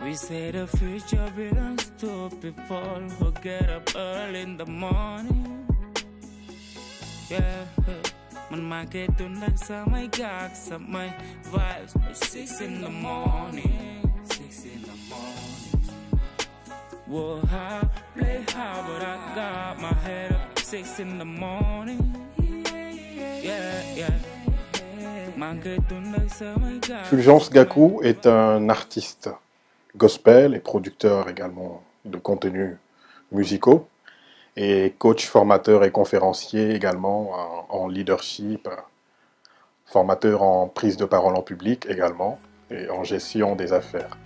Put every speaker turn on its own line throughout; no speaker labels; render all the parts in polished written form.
We say the future belongs to people who get up early in the morning. Yeah, man, my get to like some my gags, some my vibes. 6 in the morning, 6 in the morning. Whoa, I play hard, but I got my head up 6 in the morning. Yeah, yeah.
Fulgence Gakou est un artiste gospel et producteur également de contenus musicaux et coach, formateur et conférencier également en leadership, formateur en prise de parole en public également et en gestion des affaires.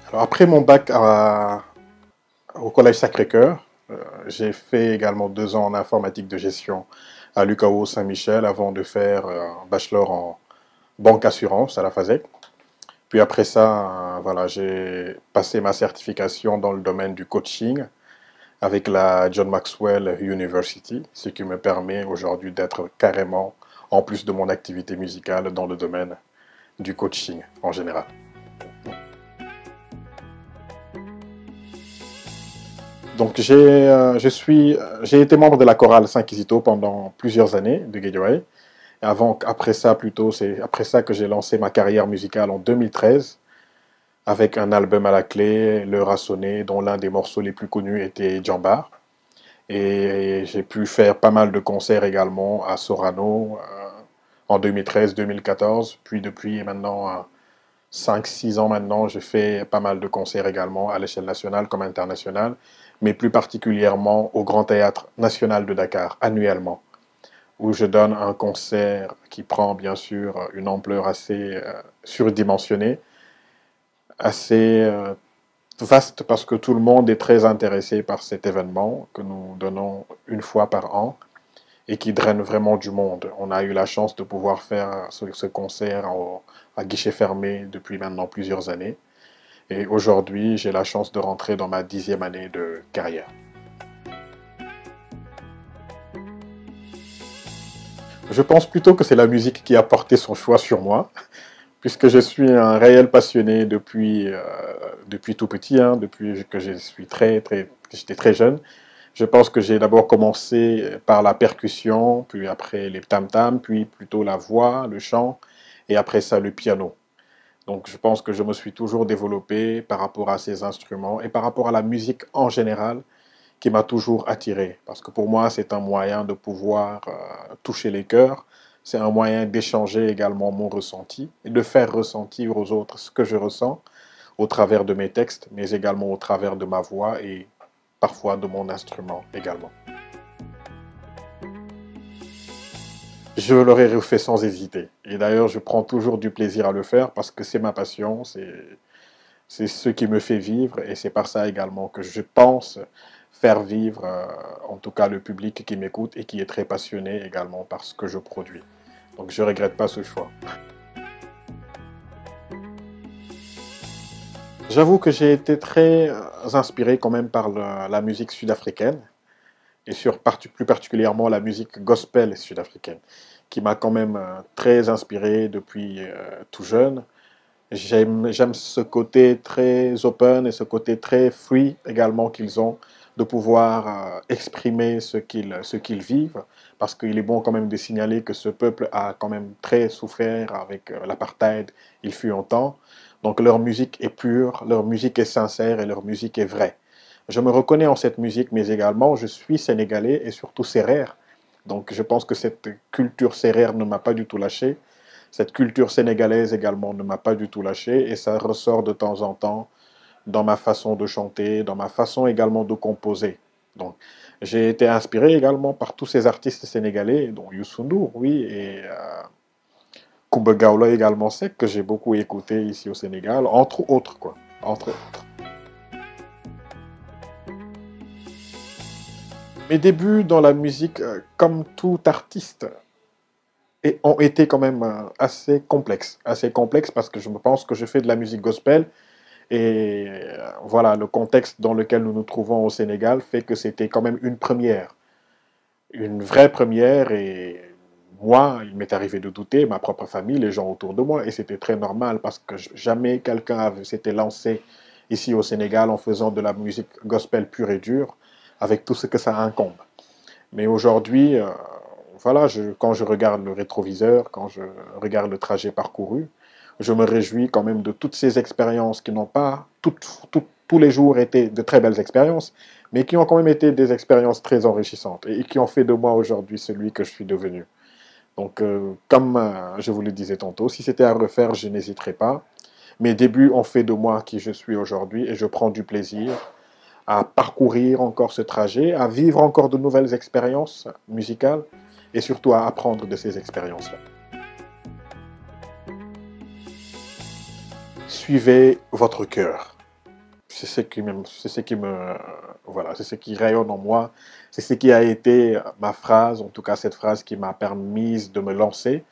Alors après mon bac au Collège Sacré-Cœur, j'ai fait également 2 ans en informatique de gestion à l'UQAO Saint-Michel avant de faire un bachelor en banque assurance à la FASEC. Puis après ça, voilà, j'ai passé ma certification dans le domaine du coaching avec la John Maxwell University, ce qui me permet aujourd'hui d'être carrément, en plus de mon activité musicale, dans le domaine du coaching en général. Donc j'ai été membre de la chorale Saint-Kizito pendant plusieurs années de Guédiawaye. Après ça, plutôt, c'est après ça que j'ai lancé ma carrière musicale en 2013 avec un album à la clé, L'heure a sonné, dont l'un des morceaux les plus connus était Djambar. Et j'ai pu faire pas mal de concerts également à Sorano en 2013-2014. Puis depuis maintenant 5-6 ans maintenant, je fais pas mal de concerts également à l'échelle nationale comme internationale, mais plus particulièrement au Grand Théâtre National de Dakar, annuellement, où je donne un concert qui prend bien sûr une ampleur assez surdimensionnée, assez vaste parce que tout le monde est très intéressé par cet événement que nous donnons une fois par an et qui draine vraiment du monde. On a eu la chance de pouvoir faire ce concert à guichet fermé depuis maintenant plusieurs années. Et aujourd'hui, j'ai la chance de rentrer dans ma 10e année de carrière. Je pense plutôt que c'est la musique qui a porté son choix sur moi, puisque je suis un réel passionné depuis tout petit, hein, depuis que j'étais très jeune. Je pense que j'ai d'abord commencé par la percussion, puis après les tam-tams, puis plutôt la voix, le chant, et après ça le piano. Donc je pense que je me suis toujours développé par rapport à ces instruments et par rapport à la musique en général qui m'a toujours attiré. Parce que pour moi, c'est un moyen de pouvoir toucher les cœurs, c'est un moyen d'échanger également mon ressenti et de faire ressentir aux autres ce que je ressens au travers de mes textes, mais également au travers de ma voix et parfois de mon instrument également. Je l'aurais refait sans hésiter. Et d'ailleurs, je prends toujours du plaisir à le faire parce que c'est ma passion, c'est ce qui me fait vivre et c'est par ça également que je pense faire vivre, en tout cas le public qui m'écoute et qui est très passionné également par ce que je produis. Donc je ne regrette pas ce choix. J'avoue que j'ai été très inspiré quand même par la musique sud-africaine et plus particulièrement la musique gospel sud-africaine, qui m'a quand même très inspiré depuis tout jeune. J'aime ce côté très open et ce côté très free également qu'ils ont de pouvoir exprimer ce qu'ils vivent, parce qu'il est bon quand même de signaler que ce peuple a quand même très souffert avec l'apartheid, il fut un temps. Donc leur musique est pure, leur musique est sincère et leur musique est vraie. Je me reconnais en cette musique, mais également je suis sénégalais et surtout sérère. Donc je pense que cette culture sérère ne m'a pas du tout lâché. Cette culture sénégalaise également ne m'a pas du tout lâché et ça ressort de temps en temps dans ma façon de chanter, dans ma façon également de composer. Donc j'ai été inspiré également par tous ces artistes sénégalais, dont Youssou N'Dour, oui, et Coumba Gawlo également Seck, que j'ai beaucoup écouté ici au Sénégal, entre autres, quoi. Entre autres. Mes débuts dans la musique, comme tout artiste, ont été quand même assez complexes. Assez complexes parce que je me pense que je fais de la musique gospel et voilà, le contexte dans lequel nous nous trouvons au Sénégal fait que c'était quand même une première. Une vraie première et Moi, il m'est arrivé de douter, ma propre famille, les gens autour de moi, et c'était très normal parce que jamais quelqu'un s'était lancé ici au Sénégal en faisant de la musique gospel pure et dure, avec tout ce que ça incombe. Mais aujourd'hui, voilà, quand je regarde le rétroviseur, quand je regarde le trajet parcouru, je me réjouis quand même de toutes ces expériences qui n'ont pas tous les jours été de très belles expériences, mais qui ont quand même été des expériences très enrichissantes et qui ont fait de moi aujourd'hui celui que je suis devenu. Donc, comme je vous le disais tantôt, si c'était à refaire, je n'hésiterais pas. Mes débuts ont fait de moi qui je suis aujourd'hui et je prends du plaisir à parcourir encore ce trajet, à vivre encore de nouvelles expériences musicales et surtout à apprendre de ces expériences-là. Suivez votre cœur. Voilà, c'est ce qui rayonne en moi. C'est ce qui a été ma phrase, en tout cas cette phrase qui m'a permis de me lancer,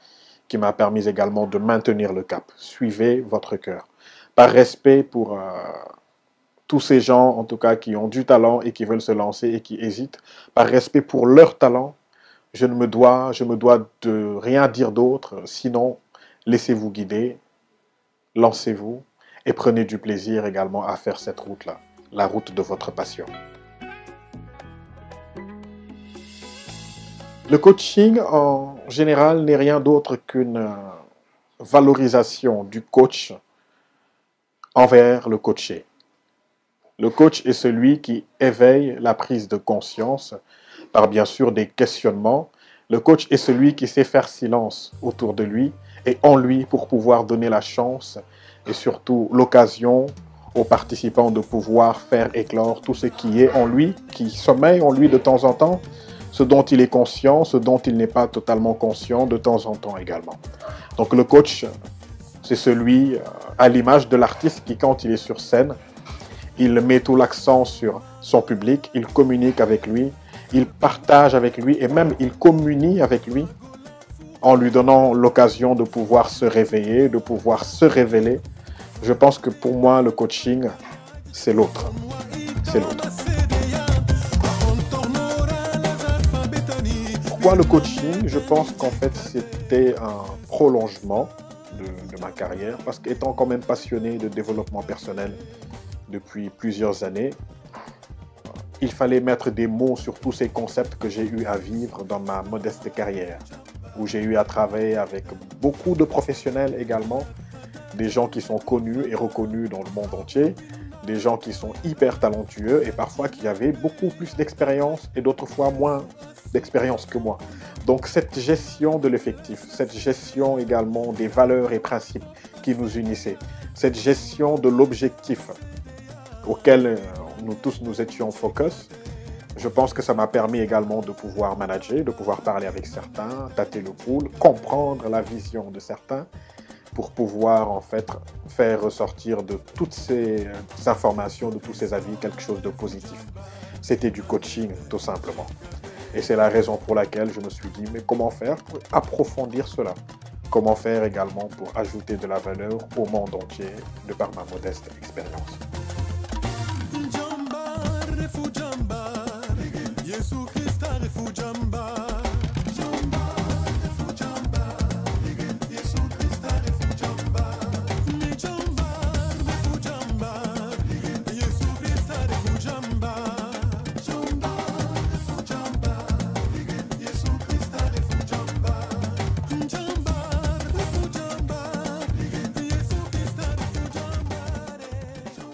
qui m'a permis également de maintenir le cap. Suivez votre cœur. Par respect pour tous ces gens, en tout cas, qui ont du talent et qui veulent se lancer et qui hésitent, par respect pour leur talent, je me dois de rien dire d'autre, sinon laissez-vous guider, lancez-vous et prenez du plaisir également à faire cette route-là, la route de votre passion. Le coaching, en général, n'est rien d'autre qu'une valorisation du coach envers le coaché. Le coach est celui qui éveille la prise de conscience par bien sûr des questionnements. Le coach est celui qui sait faire silence autour de lui et en lui pour pouvoir donner la chance et surtout l'occasion aux participants de pouvoir faire éclore tout ce qui est en lui, qui sommeille en lui de temps en temps, ce dont il est conscient, ce dont il n'est pas totalement conscient de temps en temps également. Donc le coach, c'est celui à l'image de l'artiste qui, quand il est sur scène, il met tout l'accent sur son public, il communique avec lui, il partage avec lui et même il communie avec lui en lui donnant l'occasion de pouvoir se réveiller, de pouvoir se révéler. Je pense que pour moi, le coaching, c'est l'autre. C'est l'autre. Pourquoi le coaching? Je pense qu'en fait, c'était un prolongement de ma carrière parce qu'étant quand même passionné de développement personnel depuis plusieurs années, il fallait mettre des mots sur tous ces concepts que j'ai eu à vivre dans ma modeste carrière, où j'ai eu à travailler avec beaucoup de professionnels également, des gens qui sont connus et reconnus dans le monde entier, des gens qui sont hyper talentueux et parfois qui avaient beaucoup plus d'expérience et d'autres fois moins d'expérience que moi. Donc cette gestion de l'effectif, cette gestion également des valeurs et principes qui nous unissaient, cette gestion de l'objectif auquel nous tous nous étions focus, je pense que ça m'a permis également de pouvoir manager, de pouvoir parler avec certains, tâter le pouls, comprendre la vision de certains pour pouvoir en fait faire ressortir de toutes ces informations, de tous ces avis, quelque chose de positif. C'était du coaching tout simplement. Et c'est la raison pour laquelle je me suis dit, mais comment faire pour approfondir cela? Comment faire également pour ajouter de la valeur au monde entier de par ma modeste expérience?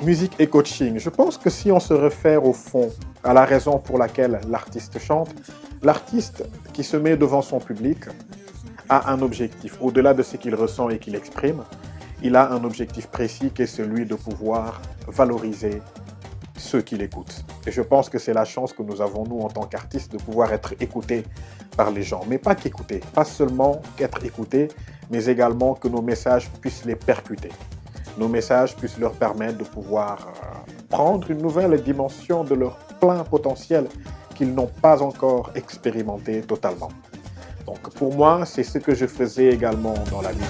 Musique et coaching. Je pense que si on se réfère au fond à la raison pour laquelle l'artiste chante, l'artiste qui se met devant son public a un objectif. Au-delà de ce qu'il ressent et qu'il exprime, il a un objectif précis qui est celui de pouvoir valoriser ceux qui l'écoutent. Et je pense que c'est la chance que nous avons, nous, en tant qu'artistes, de pouvoir être écoutés par les gens. Mais pas qu'écoutés, pas seulement qu'être écoutés, mais également que nos messages puissent les percuter. Nos messages puissent leur permettre de pouvoir prendre une nouvelle dimension de leur plein potentiel qu'ils n'ont pas encore expérimenté totalement. Donc pour moi, c'est ce que je faisais également dans la vie.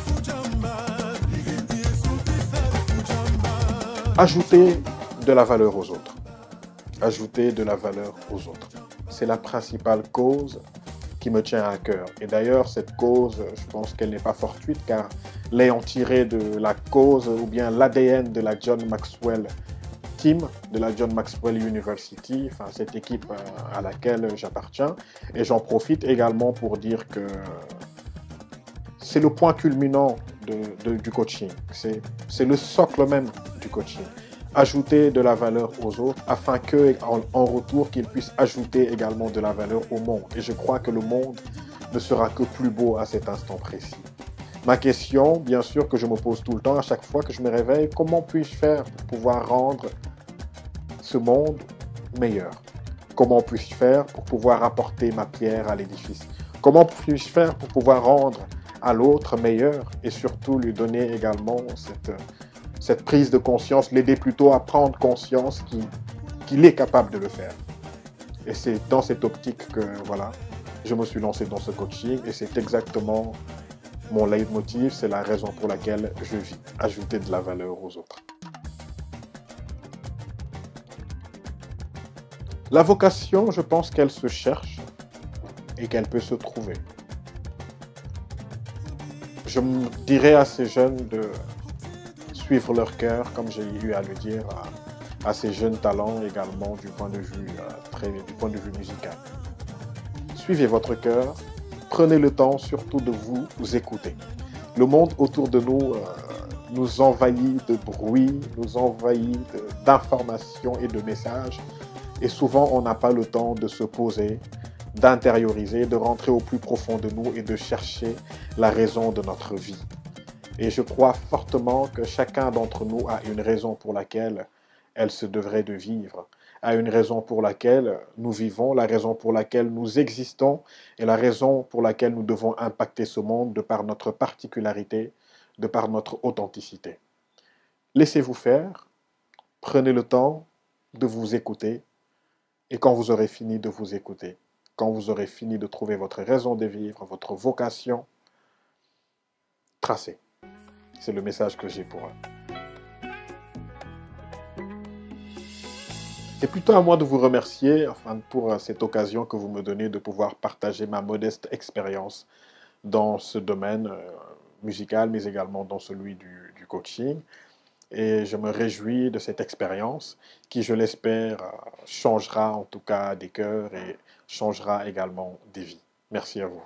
Ajouter de la valeur aux autres. Ajouter de la valeur aux autres. C'est la principale cause qui me tient à cœur. Et d'ailleurs, cette cause, je pense qu'elle n'est pas fortuite, car l'ayant tirée de la cause ou bien l'ADN de la John Maxwell Team, de la John Maxwell University, enfin cette équipe à laquelle j'appartiens. Et j'en profite également pour dire que c'est le point culminant du coaching. C'est le socle même du coaching. Ajouter de la valeur aux autres afin qu'en retour, qu'ils puissent ajouter également de la valeur au monde. Et je crois que le monde ne sera que plus beau à cet instant précis. Ma question, bien sûr, que je me pose tout le temps, à chaque fois que je me réveille, comment puis-je faire pour pouvoir rendre ce monde meilleur? Comment puis-je faire pour pouvoir apporter ma pierre à l'édifice? Comment puis-je faire pour pouvoir rendre à l'autre meilleur et surtout lui donner également cette prise de conscience, l'aider plutôt à prendre conscience qu'il est capable de le faire. Et c'est dans cette optique que voilà, je me suis lancé dans ce coaching et c'est exactement mon leitmotiv, c'est la raison pour laquelle je vis, ajouter de la valeur aux autres. La vocation, je pense qu'elle se cherche et qu'elle peut se trouver. Je me dirais à ces jeunes de suivre leur cœur, comme j'ai eu à le dire à ces jeunes talents également du point de vue musical. Suivez votre cœur, prenez le temps surtout de vous écouter. Le monde autour de nous nous envahit de bruit, nous envahit d'informations et de messages. Et souvent, on n'a pas le temps de se poser, d'intérioriser, de rentrer au plus profond de nous et de chercher la raison de notre vie. Et je crois fortement que chacun d'entre nous a une raison pour laquelle elle se devrait de vivre, a une raison pour laquelle nous vivons, la raison pour laquelle nous existons et la raison pour laquelle nous devons impacter ce monde de par notre particularité, de par notre authenticité. Laissez-vous faire, prenez le temps de vous écouter et quand vous aurez fini de vous écouter, quand vous aurez fini de trouver votre raison de vivre, votre vocation, tracez. C'est le message que j'ai pour eux. C'est plutôt à moi de vous remercier pour cette occasion que vous me donnez de pouvoir partager ma modeste expérience dans ce domaine musical, mais également dans celui du coaching. Et je me réjouis de cette expérience qui, je l'espère, changera en tout cas des cœurs et changera également des vies. Merci à vous.